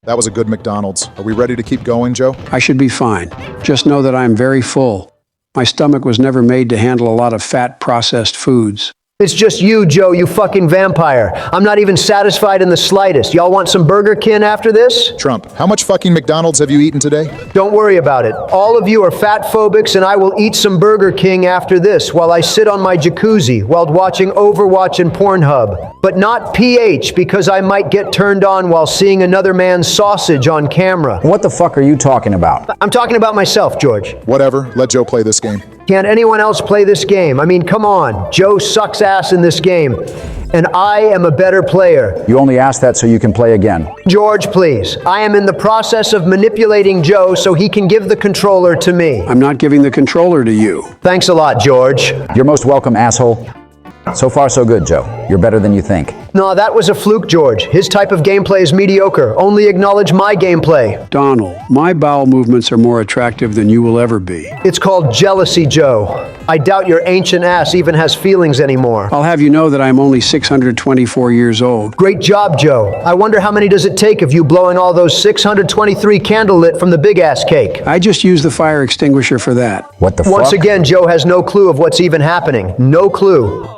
That was a good McDonald's. Are we ready to keep going, Joe? I should be fine. Just know that I am very full. My stomach was never made to handle a lot of fat processed foods. It's just you, Joe, you fucking vampire. I'm not even satisfied in the slightest. Y'all want some Burger King after this? Trump, how much fucking McDonald's have you eaten today? Don't worry about it. All of you are fat phobics and I will eat some Burger King after this while I sit on my jacuzzi while watching Overwatch and Pornhub. But not PH because I might get turned on while seeing another man's sausage on camera. What the fuck are you talking about? I'm talking about myself, George. Whatever, let Joe play this game. Can't anyone else play this game? I mean, come on. Joe sucks ass in this game, and I am a better player. You only asked that so you can play again. George, please. I am in the process of manipulating Joe so he can give the controller to me. I'm not giving the controller to you. Thanks a lot, George. You're most welcome, asshole. So far, so good, Joe. You're better than you think. No, that was a fluke, George. His type of gameplay is mediocre. Only acknowledge my gameplay. Donald, my bowel movements are more attractive than you will ever be. It's called jealousy, Joe. I doubt your ancient ass even has feelings anymore. I'll have you know that I'm only 624 years old. Great job, Joe. I wonder how many does it take of you blowing all those 623 candle lit from the big ass cake? I just used the fire extinguisher for that. What the fuck? Once again, Joe has no clue of what's even happening. No clue.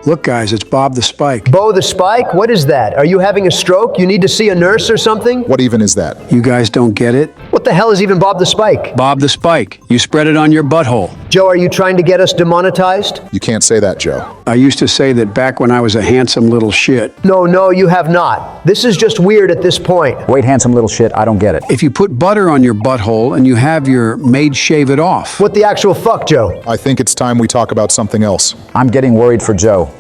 Look, guys, it's Bob the Spike. Bo the Spike? What is that? Are you having a stroke? You need to see a nurse or something? What even is that? You guys don't get it? What the hell is even Bob the Spike? Bob the Spike. You spread it on your butthole. Joe, are you trying to get us demonetized? You can't say that, Joe. I used to say that back when I was a handsome little shit. No, you have not. This is just weird at this point. Wait, handsome little shit, I don't get it. If you put butter on your butthole and you have your maid shave it off. What the actual fuck, Joe? I think it's time we talk about something else. I'm getting worried for Joe.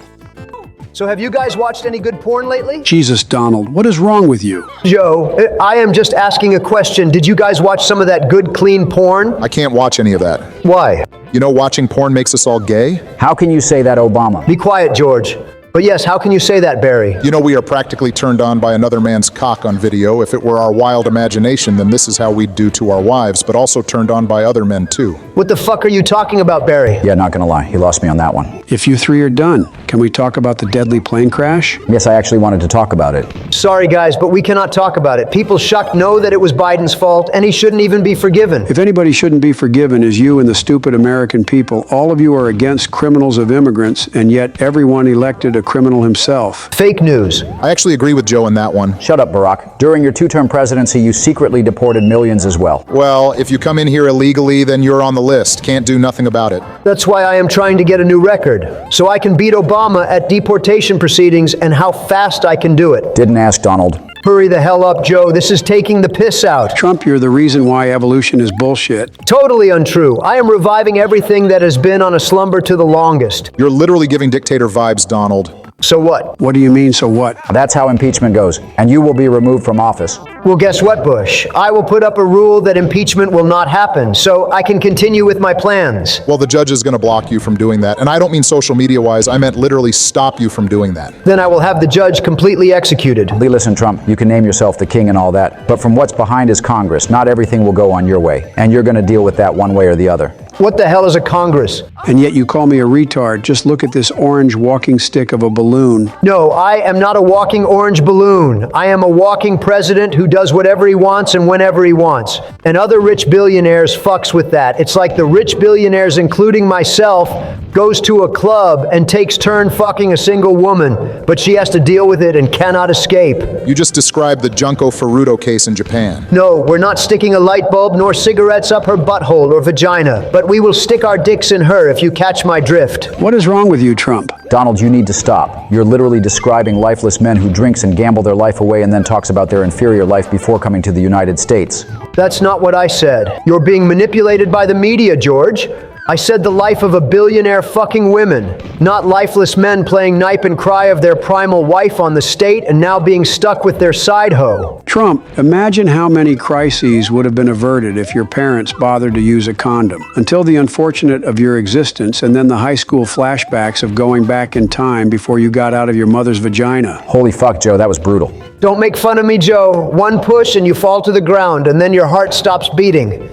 So have you guys watched any good porn lately? Jesus, Donald, what is wrong with you? Joe, I am just asking a question. Did you guys watch some of that good, clean porn? I can't watch any of that. Why? You know watching porn makes us all gay? How can you say that, Obama? Be quiet, George. But yes, how can you say that, Barry? You know we are practically turned on by another man's cock on video. If it were our wild imagination, then this is how we'd do to our wives, but also turned on by other men too. What the fuck are you talking about, Barry? Yeah, not gonna lie, he lost me on that one. If you three are done, can we talk about the deadly plane crash? Yes, I actually wanted to talk about it. Sorry, guys, but we cannot talk about it. People shocked know that it was Biden's fault, and he shouldn't even be forgiven. If anybody shouldn't be forgiven is you and the stupid American people. All of you are against criminals of immigrants, and yet everyone elected a criminal himself. Fake news. I actually agree with Joe in that one. Shut up, Barack. During your two-term presidency, you secretly deported millions as well. Well, if you come in here illegally, then you're on the list. Can't do nothing about it. That's why I am trying to get a new record, so I can beat Obama at deportation proceedings and how fast I can do it. Didn't ask, Donald. Hurry the hell up, Joe. This is taking the piss out. Trump, you're the reason why evolution is bullshit. Totally untrue. I am reviving everything that has been on a slumber to the longest. You're literally giving dictator vibes, Donald. So what? What do you mean, so what? That's how impeachment goes, and you will be removed from office. Well, guess what, Bush? I will put up a rule that impeachment will not happen, so I can continue with my plans. Well, the judge is going to block you from doing that. And I don't mean social media-wise. I meant literally stop you from doing that. Then I will have the judge completely executed. Lee, listen, Trump, you can name yourself the king and all that, but from what's behind is Congress. Not everything will go on your way, and you're going to deal with that one way or the other. What the hell is a Congress? And yet you call me a retard. Just look at this orange walking stick of a balloon. No, I am not a walking orange balloon. I am a walking president who does whatever he wants and whenever he wants. And other rich billionaires fucks with that. It's like the rich billionaires, including myself, goes to a club and takes turn fucking a single woman, but she has to deal with it and cannot escape. You just described the Junko Furuto case in Japan. No, we're not sticking a light bulb nor cigarettes up her butthole or vagina, but we will stick our dicks in her if you catch my drift. What is wrong with you, Trump? Donald, you need to stop. You're literally describing lifeless men who drinks and gamble their life away and then talks about their inferior life before coming to the United States. That's not what I said. You're being manipulated by the media, George. I said the life of a billionaire fucking women, not lifeless men playing knipe and cry of their primal wife on the state and now being stuck with their side hoe. Trump, imagine how many crises would have been averted if your parents bothered to use a condom. Until the unfortunate of your existence and then the high school flashbacks of going back in time before you got out of your mother's vagina. Holy fuck, Joe, that was brutal. Don't make fun of me, Joe. One push and you fall to the ground and then your heart stops beating.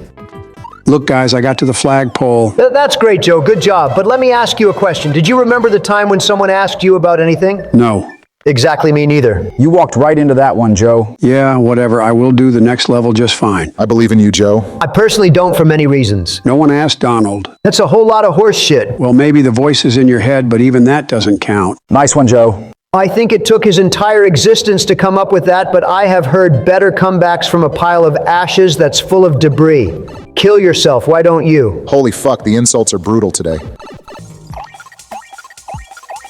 Look, guys, I got to the flagpole. That's great, Joe. Good job. But let me ask you a question. Did you remember the time when someone asked you about anything? No. Exactly me neither. You walked right into that one, Joe. Yeah, whatever. I will do the next level just fine. I believe in you, Joe. I personally don't for many reasons. No one asked Donald. That's a whole lot of horse shit. Well, maybe the voices in your head, but even that doesn't count. Nice one, Joe. I think it took his entire existence to come up with that, but I have heard better comebacks from a pile of ashes that's full of debris. Kill yourself, why don't you? Holy fuck, the insults are brutal today.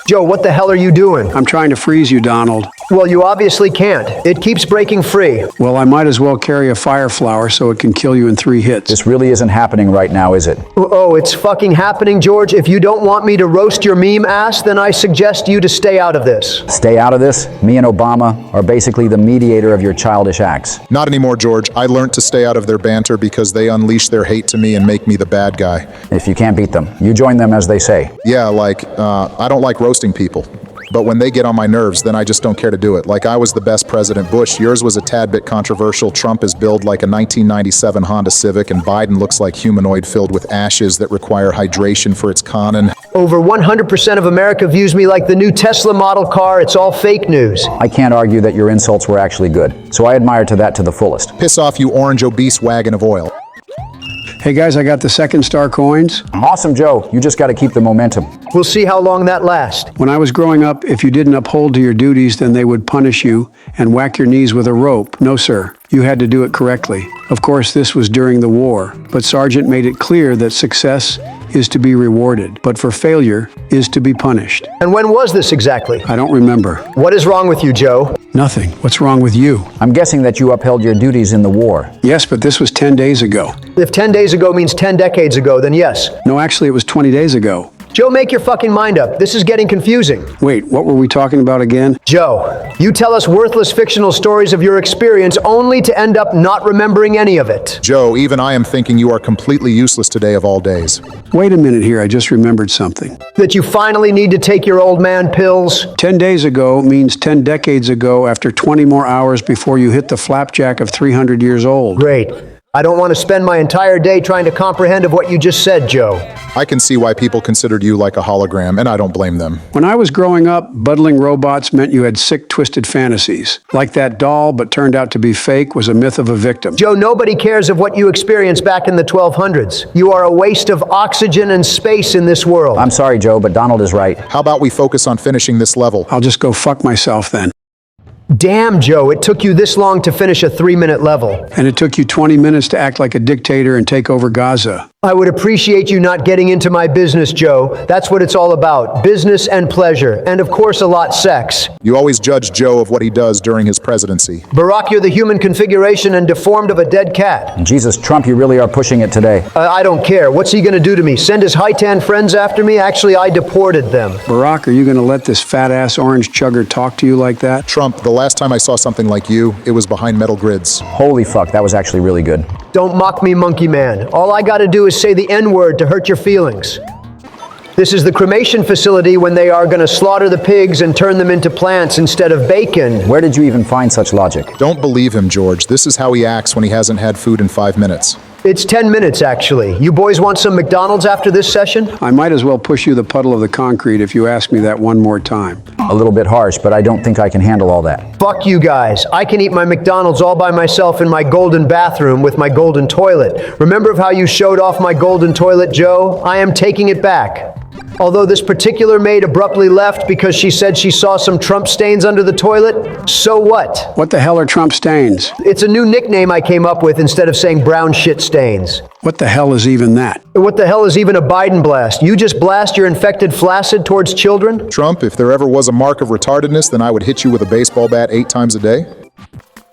Joe, what the hell are you doing? I'm trying to freeze you, Donald. Well, you obviously can't. It keeps breaking free. Well, I might as well carry a fire flower so it can kill you in 3 hits. This really isn't happening right now, is it? Oh, it's fucking happening, George. If you don't want me to roast your meme ass, then I suggest you to stay out of this. Stay out of this? Me and Obama are basically the mediator of your childish acts. Not anymore, George. I learned to stay out of their banter because they unleash their hate to me and make me the bad guy. If you can't beat them, you join them as they say. Yeah, I don't like roasting people. But when they get on my nerves, then I just don't care to do it. Like I was the best President Bush, yours was a tad bit controversial, Trump is billed like a 1997 Honda Civic, and Biden looks like humanoid filled with ashes that require hydration for its con. Over 100% of America views me like the new Tesla model car. It's all fake news. I can't argue that your insults were actually good, so I admire to that to the fullest. Piss off, you orange obese wagon of oil. Hey guys, I got the second star coins. Awesome, Joe. You just got to keep the momentum. We'll see how long that lasts. When I was growing up, if you didn't uphold to your duties, then they would punish you and whack your knees with a rope. No, sir. You had to do it correctly. Of course, this was during the war, but Sergeant made it clear that success is to be rewarded, but for failure is to be punished. And when was this exactly? I don't remember. What is wrong with you, Joe? Nothing. What's wrong with you? I'm guessing that you upheld your duties in the war. Yes, but this was 10 days ago. If 10 days ago means 10 decades ago, then yes. No, actually, it was 20 days ago. Joe, make your fucking mind up. This is getting confusing. Wait, what were we talking about again? Joe, you tell us worthless fictional stories of your experience only to end up not remembering any of it. Joe, even I am thinking you are completely useless today of all days. Wait a minute here, I just remembered something. That you finally need to take your old man pills. 10 days ago means 10 decades ago after 20 more hours before you hit the flapjack of 300 years old. Great. I don't want to spend my entire day trying to comprehend of what you just said, Joe. I can see why people considered you like a hologram, and I don't blame them. When I was growing up, buddling robots meant you had sick, twisted fantasies. Like that doll, but turned out to be fake, was a myth of a victim. Joe, nobody cares of what you experienced back in the 1200s. You are a waste of oxygen and space in this world. I'm sorry, Joe, but Donald is right. How about we focus on finishing this level? I'll just go fuck myself then. Damn, Joe, it took you this long to finish a 3-minute level. And it took you 20 minutes to act like a dictator and take over Gaza. I would appreciate you not getting into my business, Joe. That's what it's all about. Business and pleasure. And of course, a lot sex. You always judge Joe of what he does during his presidency. Barack, you're the human configuration and deformed of a dead cat. Jesus, Trump, you really are pushing it today. I don't care. What's he gonna do to me? Send his high-tan friends after me? Actually, I deported them. Barack, are you going to let this fat-ass orange chugger talk to you like that? Trump, the last time I saw something like you, it was behind metal grids. Holy fuck, that was actually really good. Don't mock me, monkey man. All I gotta do is say the N-word to hurt your feelings. This is the cremation facility when they are gonna slaughter the pigs and turn them into plants instead of bacon. Where did you even find such logic? Don't believe him, George. This is how he acts when he hasn't had food in 5 minutes. It's 10 minutes, actually. You boys want some McDonald's after this session? I might as well push you the puddle of the concrete if you ask me that one more time. A little bit harsh, but I don't think I can handle all that. Fuck you guys. I can eat my McDonald's all by myself in my golden bathroom with my golden toilet. Remember how you showed off my golden toilet, Joe? I am taking it back. Although this particular maid abruptly left because she said she saw some Trump stains under the toilet, so what? What the hell are Trump stains? It's a new nickname I came up with instead of saying brown shit stains. What the hell is even that? What the hell is even a Biden blast? You just blast your infected flaccid towards children? Trump, if there ever was a mark of retardedness, then I would hit you with a baseball bat 8 times a day.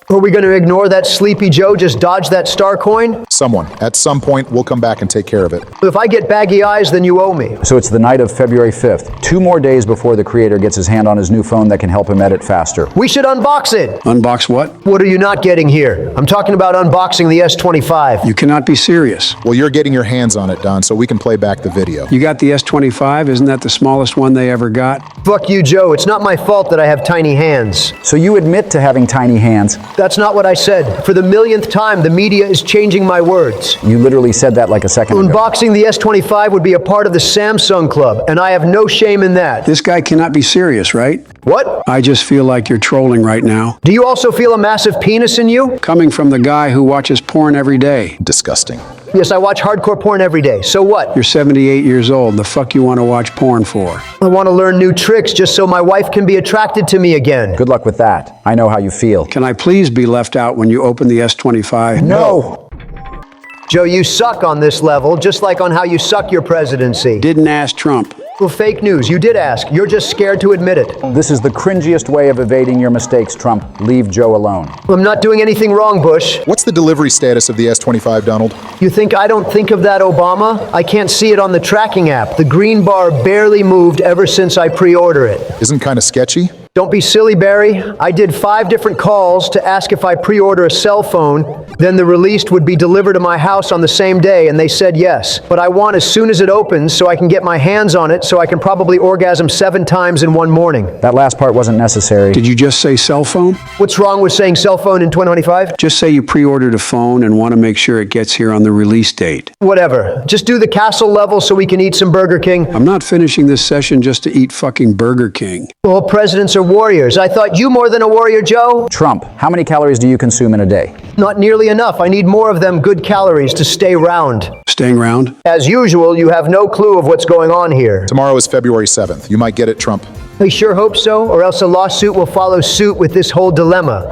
Are we going to ignore that sleepy Joe just dodge that star coin? Someone, at some point, will come back and take care of it. If I get baggy eyes, then you owe me. So it's the night of February 5th, 2 more days before the creator gets his hand on his new phone that can help him edit faster. We should unbox it. Unbox what? What are you not getting here? I'm talking about unboxing the S25. You cannot be serious. Well, you're getting your hands on it, Don, so we can play back the video. You got the S25? Isn't that the smallest one they ever got? Fuck you, Joe. It's not my fault that I have tiny hands. So you admit to having tiny hands. That's not what I said. For the millionth time, the media is changing my words. You literally said that like a second ago. Unboxing the S25 would be a part of the Samsung Club, and I have no shame in that. This guy cannot be serious, right? What? I just feel like you're trolling right now. Do you also feel a massive penis in you? Coming from the guy who watches porn every day. Disgusting. Yes, I watch hardcore porn every day. So what? You're 78 years old. The fuck you want to watch porn for? I want to learn new tricks just so my wife can be attracted to me again. Good luck with that. I know how you feel. Can I please be left out when you open the S25? No! Joe, you suck on this level, just like on how you suck your presidency. Didn't ask Trump. Well, fake news. You did ask. You're just scared to admit it. This is the cringiest way of evading your mistakes, Trump. Leave Joe alone. I'm not doing anything wrong, Bush. What's the delivery status of the S25, Donald? You think I don't think of that, Obama? I can't see it on the tracking app. The green bar barely moved ever since I pre-order it. Isn't kind of sketchy? Don't be silly, Barry. I did 5 different calls to ask if I pre-order a cell phone, then the released would be delivered to my house on the same day, and they said yes. But I want as soon as it opens so I can get my hands on it so I can probably orgasm 7 times in one morning. That last part wasn't necessary. Did you just say cell phone? What's wrong with saying cell phone in 2025? Just say you pre-ordered a phone and want to make sure it gets here on the release date. Whatever. Just do the castle level so we can eat some Burger King. I'm not finishing this session just to eat fucking Burger King. Well, presidents are warriors. I thought you more than a warrior, Joe. Trump, how many calories do you consume in a day? Not nearly enough. I need more of them good calories to stay round. Staying round? As usual, you have no clue of what's going on here. Tomorrow is February 7th. You might get it, Trump. I sure hope so, or else a lawsuit will follow suit with this whole dilemma.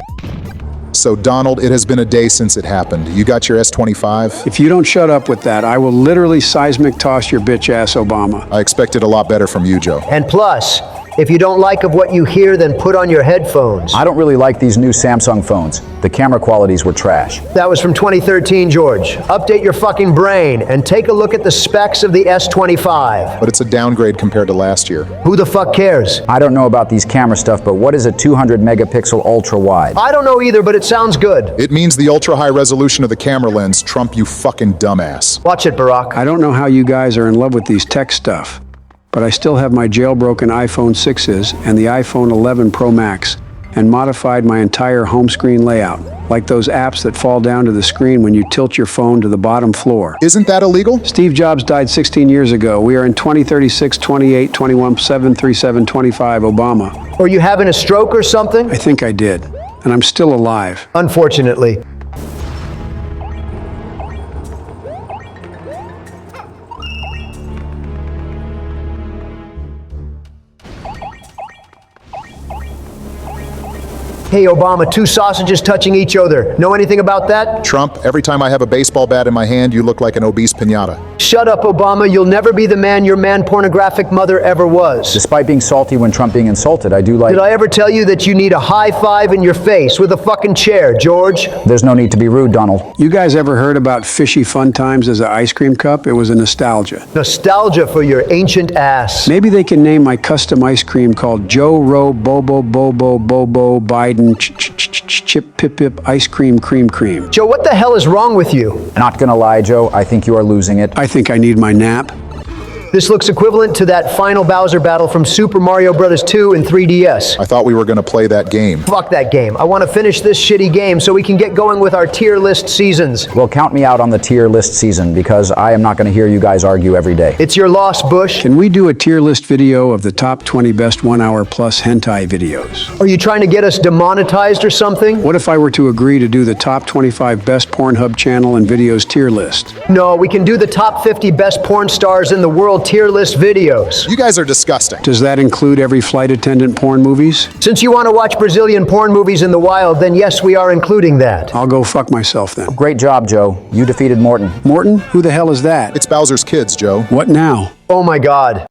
So, Donald, it has been a day since it happened. You got your S25? If you don't shut up with that, I will literally seismic toss your bitch ass, Obama. I expected a lot better from you, Joe. And plus, if you don't like of what you hear, then put on your headphones. I don't really like these new Samsung phones. The camera qualities were trash. That was from 2013, George. Update your fucking brain and take a look at the specs of the S25. But it's a downgrade compared to last year. Who the fuck cares? I don't know about these camera stuff, but what is a 200 megapixel ultra wide? I don't know either, but it sounds good. It means the ultra-high resolution of the camera lens. Trump, you fucking dumbass. Watch it, Barack. I don't know how you guys are in love with these tech stuff, but I still have my jailbroken iPhone 6s and the iPhone 11 Pro Max, and modified my entire home screen layout, like those apps that fall down to the screen when you tilt your phone to the bottom floor. Isn't that illegal? Steve Jobs died 16 years ago. We are in 2036, 28, 21, 7, 37, 25, Obama. Or you having a stroke or something? I think I did, and I'm still alive. Unfortunately. Hey, Obama, 2 sausages touching each other. Know anything about that? Trump, every time I have a baseball bat in my hand, you look like an obese piñata. Shut up, Obama. You'll never be the man your man-pornographic mother ever was. Despite being salty when Trump being insulted, I do like... Did I ever tell you that you need a high five in your face with a fucking chair, George? There's no need to be rude, Donald. You guys ever heard about Fishy Fun Times as an ice cream cup? It was a nostalgia. Nostalgia for your ancient ass. Maybe they can name my custom ice cream called Joe Roe Bobo Bobo Bobo Biden Chip Pip Pip Ice Cream Cream Cream. Joe, what the hell is wrong with you? Not gonna lie, Joe, I think you are losing it. I think I need my nap. This looks equivalent to that final Bowser battle from Super Mario Bros. 2 in 3DS. I thought we were going to play that game. Fuck that game. I want to finish this shitty game so we can get going with our tier list seasons. Well, count me out on the tier list season, because I am not gonna hear you guys argue every day. It's your loss, Bush. Can we do a tier list video of the top 20 best 1-hour plus hentai videos? Are you trying to get us demonetized or something? What if I were to agree to do the top 25 best Pornhub channel and videos tier list? No, we can do the top 50 best porn stars in the world tier list videos. You guys are disgusting. Does that include every flight attendant porn movies? Since you want to watch Brazilian porn movies in the wild, then yes, we are including that. I'll go fuck myself then. Great job, Joe. You defeated Morton. Morton? Who the hell is that? It's Bowser's kids, Joe. What now? Oh my God.